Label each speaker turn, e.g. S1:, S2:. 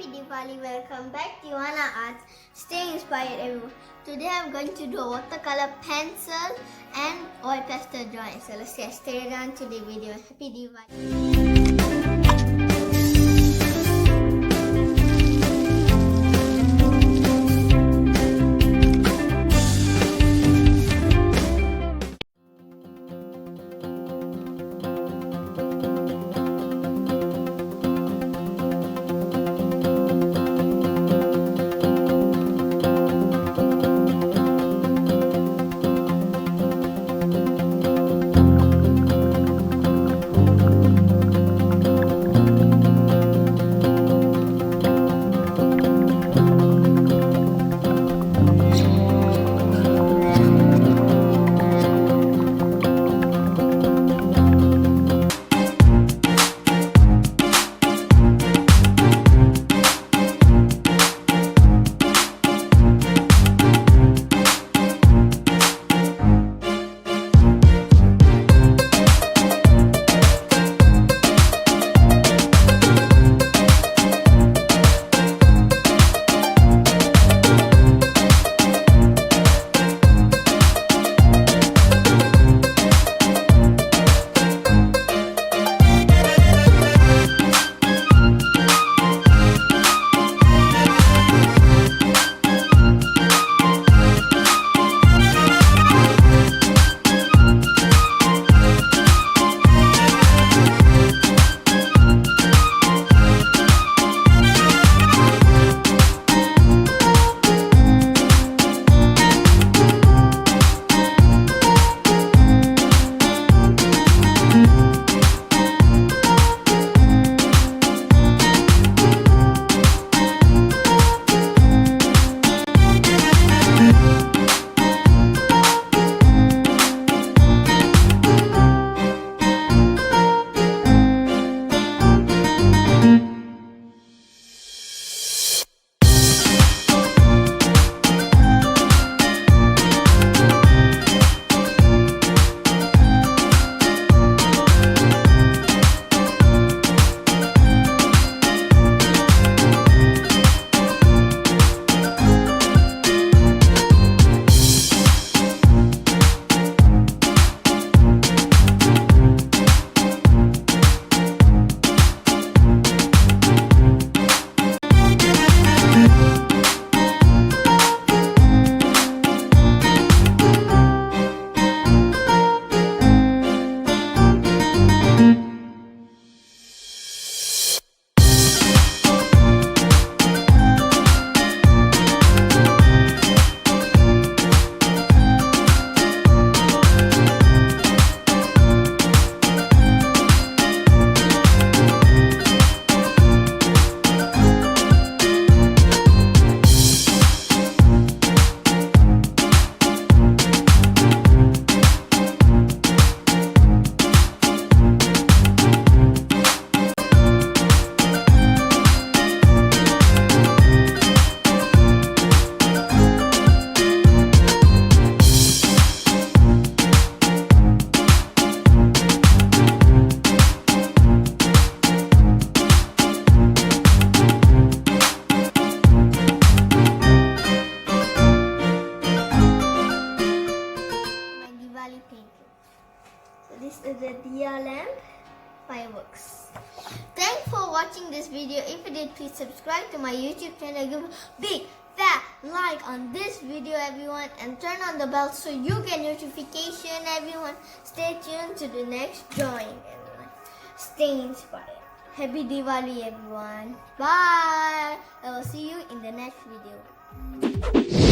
S1: Happy Diwali, welcome back to Yoana Arts. Stay inspired everyone. Today I'm going to do a watercolor pencil and oil pastel drawing. So let's get straight on to the video. Happy Diwali. This is the Diya lamp fireworks. Thanks for watching this video. If you did, please subscribe to my YouTube channel. Give a big fat like on this video, everyone, and turn on the bell so you get notification, everyone. Stay tuned to the next drawing, everyone. Stay inspired. Happy Diwali, everyone. Bye. I will see you in the next video.